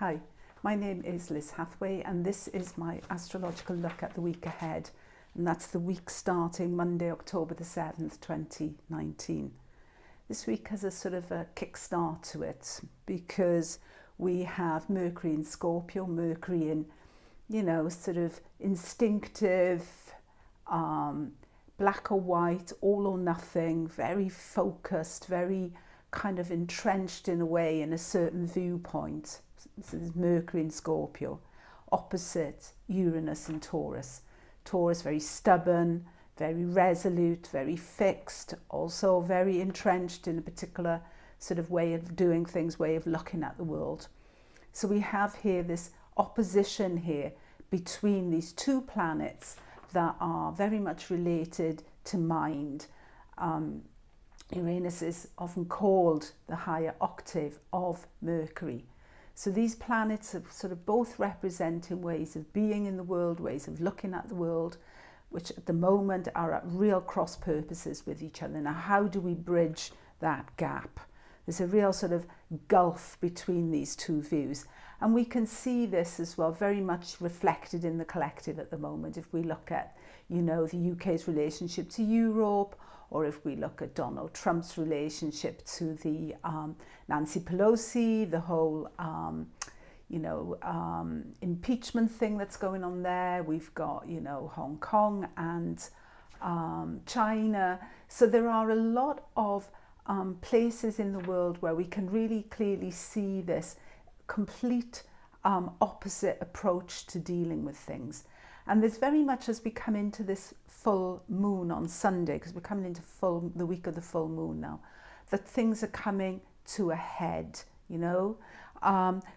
Hi, my name is Liz Hathway and this is my astrological look at the week ahead, and that's the week starting Monday, October the 7th, 2019. This week has a sort of a kickstart to it because we have Mercury in Scorpio, Mercury in, sort of instinctive, black or white, all or nothing, very focused, very kind of entrenched in a way in a certain viewpoint. So there's Mercury in Scorpio, opposite Uranus and Taurus. Taurus very stubborn, very resolute, very fixed, also very entrenched in a particular sort of way of doing things, way of looking at the world. So we have here this opposition here between these two planets that are very much related to mind. Uranus is often called the higher octave of Mercury. So these planets are sort of both representing ways of being in the world, ways of looking at the world, which at the moment are at real cross purposes with each other. Now, how do we bridge that gap? There's a real sort of gulf between these two views. And we can see this as well very much reflected in the collective at the moment. If we look at, the UK's relationship to Europe, or if we look at Donald Trump's relationship to the Nancy Pelosi, the whole, impeachment thing that's going on there. We've got, Hong Kong and China. So there are a lot of places in the world where we can really clearly see this complete opposite approach to dealing with things. And there's very much, as we come into this full moon on Sunday, because we're coming into the week of the full moon now, that things are coming to a head,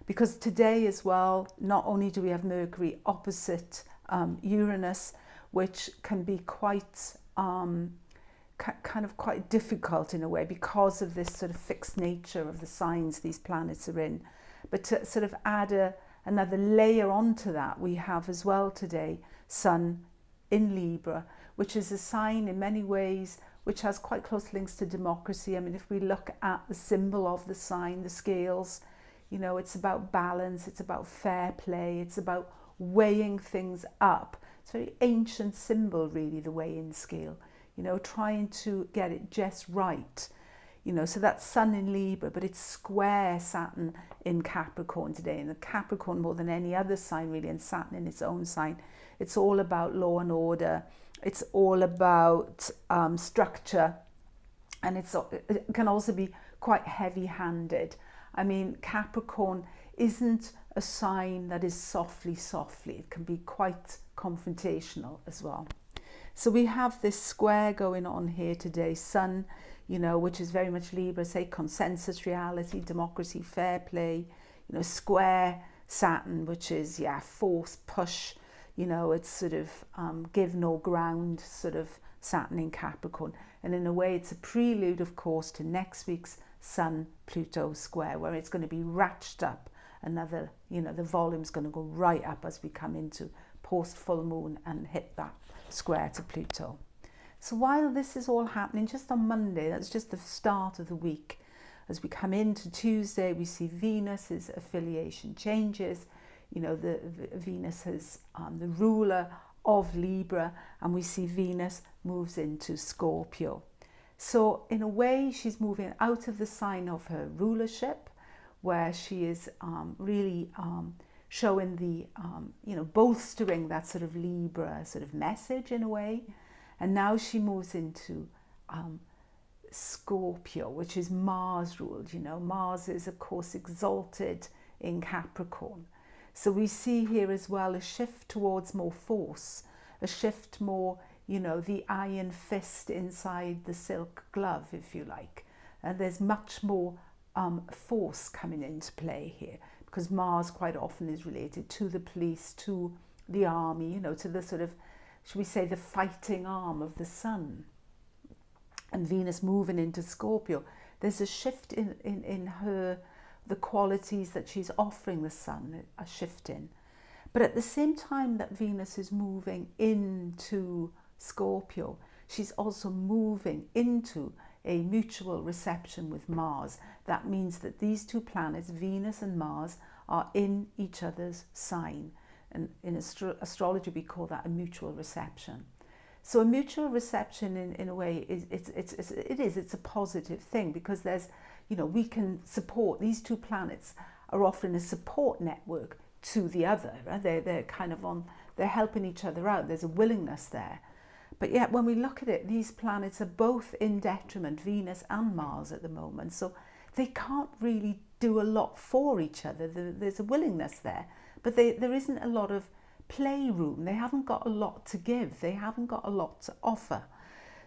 because today as well, not only do we have Mercury opposite Uranus, which can be quite kind of quite difficult in a way because of this sort of fixed nature of the signs these planets are in. But to sort of add another layer onto that, we have as well today Sun in Libra, which is a sign in many ways which has quite close links to democracy. I mean, if we look at the symbol of the sign, the scales, it's about balance, it's about fair play, it's about weighing things up. It's a very ancient symbol, really, the weighing scale, trying to get it just right. So that's Sun in Libra, but it's square Saturn in Capricorn today. And the Capricorn, more than any other sign really, and Saturn in its own sign, it's all about law and order. It's all about structure. And it can also be quite heavy-handed. I mean, Capricorn isn't a sign that is softly. It can be quite confrontational as well. So we have this square going on here today, Sun, which is very much Libra, say consensus reality, democracy, fair play, square Saturn, which is, force, push, it's sort of give no ground, sort of Saturn in Capricorn. And in a way, it's a prelude, of course, to next week's Sun-Pluto square, where it's going to be ratcheted up another, the volume's going to go right up as we come into post-full moon and hit that square to Pluto. So while this is all happening just on Monday, that's just the start of the week. As we come into Tuesday, we see Venus's affiliation changes. The Venus is the ruler of Libra, and we see Venus moves into Scorpio. So in a way, she's moving out of the sign of her rulership, where she is really showing the, bolstering that sort of Libra sort of message in a way. And now she moves into Scorpio, which is Mars ruled. Mars is, of course, exalted in Capricorn. So we see here as well a shift towards more force, a shift more, the iron fist inside the silk glove, if you like. And there's much more force coming into play here, because Mars quite often is related to the police, to the army, to the sort of, should we say, the fighting arm of the Sun. And Venus moving into Scorpio, there's a shift in her, the qualities that she's offering the Sun, a shift in. But at the same time that Venus is moving into Scorpio, she's also moving into a mutual reception with Mars. That means that these two planets, Venus and Mars, are in each other's sign. And in astrology, we call that a mutual reception. So a mutual reception, in a way, it's a positive thing, because there's, we can support, these two planets are offering a support network to the other, right? They're kind of they're helping each other out. There's a willingness there. But yet, when we look at it, these planets are both in detriment, Venus and Mars at the moment. So they can't really do a lot for each other. There's a willingness there, but there isn't a lot of playroom. They haven't got a lot to give. They haven't got a lot to offer.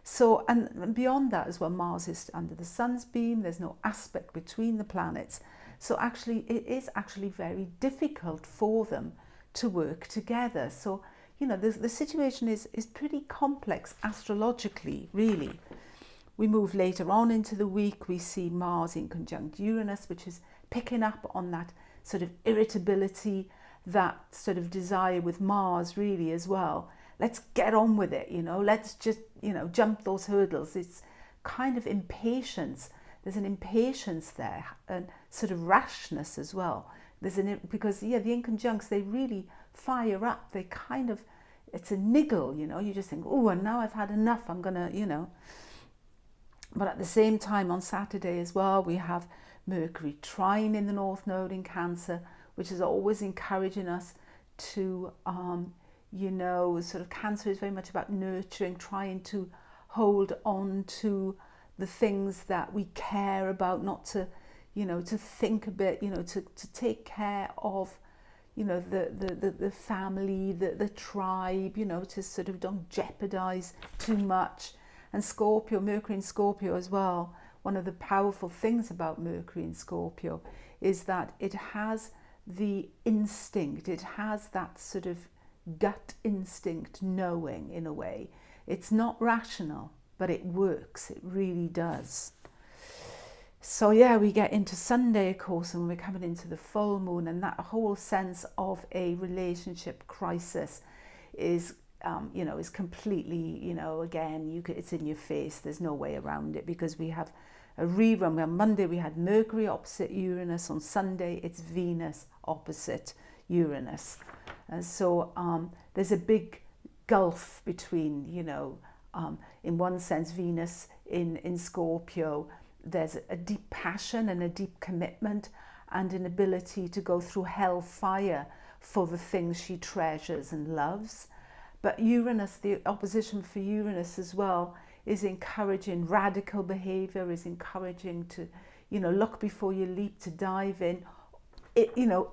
So, and beyond that as well, Mars is under the sun's beam. There's no aspect between the planets. So actually, it is actually very difficult for them to work together. So, the situation is pretty complex astrologically, really. We move later on into the week, we see Mars in conjunct Uranus, which is picking up on that sort of irritability, that sort of desire with Mars really as well. Let's get on with it, let's just, jump those hurdles. It's kind of impatience. There's an impatience there, and sort of rashness as well. Because the inconjuncts, they really fire up. They kind of, it's a niggle, you just think, oh, and now I've had enough, I'm gonna, But at the same time, on Saturday as well, we have Mercury trine in the North Node in Cancer, which is always encouraging us to, sort of Cancer is very much about nurturing, trying to hold on to the things that we care about, not to, to think a bit, to take care of, the family, the tribe, to sort of don't jeopardize too much. And Scorpio, Mercury in Scorpio as well, one of the powerful things about Mercury in Scorpio is that it has the instinct, it has that sort of gut instinct knowing in a way. It's not rational, but it works, it really does. So yeah, we get into Sunday, of course, and we're coming into the full moon, and that whole sense of a relationship crisis is, is completely, again, it's in your face. There's no way around it, because we have a rerun. On Monday, we had Mercury opposite Uranus. On Sunday, it's Venus opposite Uranus. And so there's a big gulf between, in one sense, Venus in Scorpio, there's a deep passion and a deep commitment and an ability to go through hellfire for the things she treasures and loves. But Uranus, the opposition for Uranus as well, is encouraging radical behavior, is encouraging to, look before you leap, to dive in,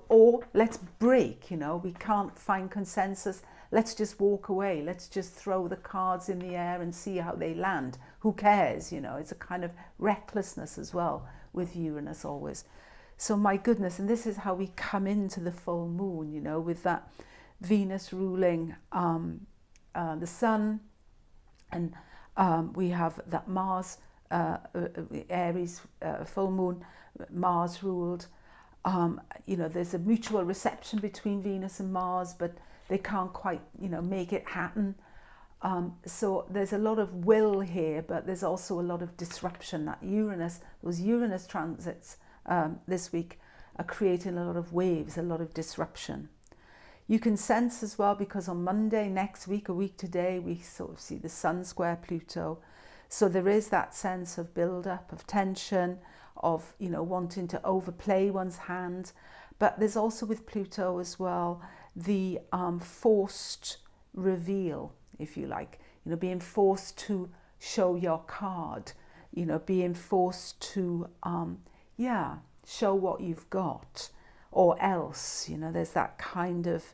or let's break, we can't find consensus. Let's just walk away. Let's just throw the cards in the air and see how they land. Who cares? It's a kind of recklessness as well with Uranus always. So my goodness, and this is how we come into the full moon, with that Venus ruling the sun, and we have that Mars, Aries full moon, Mars ruled. There's a mutual reception between Venus and Mars, but they can't quite, make it happen. So there's a lot of will here, but there's also a lot of disruption. That those Uranus transits this week are creating a lot of waves, a lot of disruption. You can sense as well, because on Monday next week, a week today, we sort of see the Sun square Pluto. So there is that sense of build-up, of tension, of, wanting to overplay one's hand. But there's also with Pluto as well, the forced reveal, if you like, being forced to show your card, being forced to, show what you've got, or else, there's that kind of,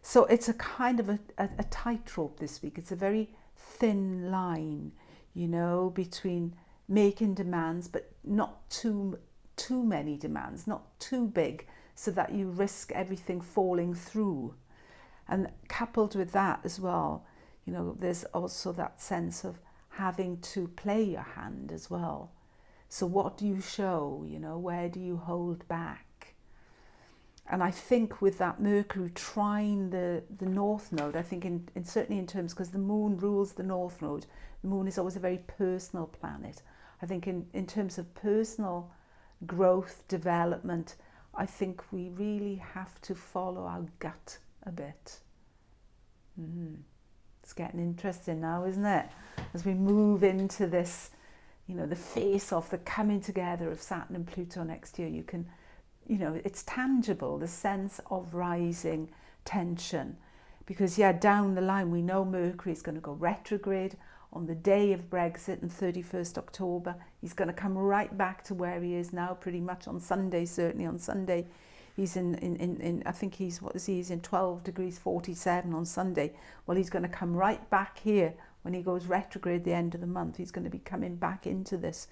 so it's a kind of a tightrope this week. It's a very thin line, between making demands, but not too many demands, not too big, so that you risk everything falling through. And coupled with that as well, there's also that sense of having to play your hand as well. So what do you show? Where do you hold back? And I think with that Mercury trine the North Node, I think in certainly in terms, because the moon rules the North Node, the moon is always a very personal planet. I think in terms of personal growth, development, I think we really have to follow our gut a bit. It's getting interesting now, isn't it? As we move into this, you know, the face-off, the coming together of Saturn and Pluto next year, you can, you know, it's tangible, the sense of rising tension. Because, yeah, down the line, we know Mercury is going to go retrograde on the day of Brexit and 31st October. He's going to come right back to where he is now, pretty much on Sunday, certainly on Sunday. He's in I think he's, what is he, he's in 12 degrees 47 on Sunday. Well, he's going to come right back here when he goes retrograde the end of the month. He's going to be coming back into this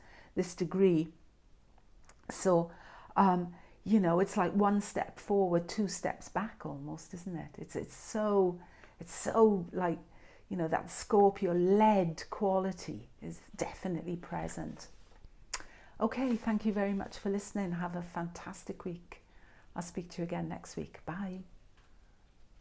degree. So, you know, it's like one step forward, two steps back almost, isn't it? It's so like, you know, that Scorpio-led quality is definitely present. Okay, thank you very much for listening. Have a fantastic week. I'll speak to you again next week. Bye.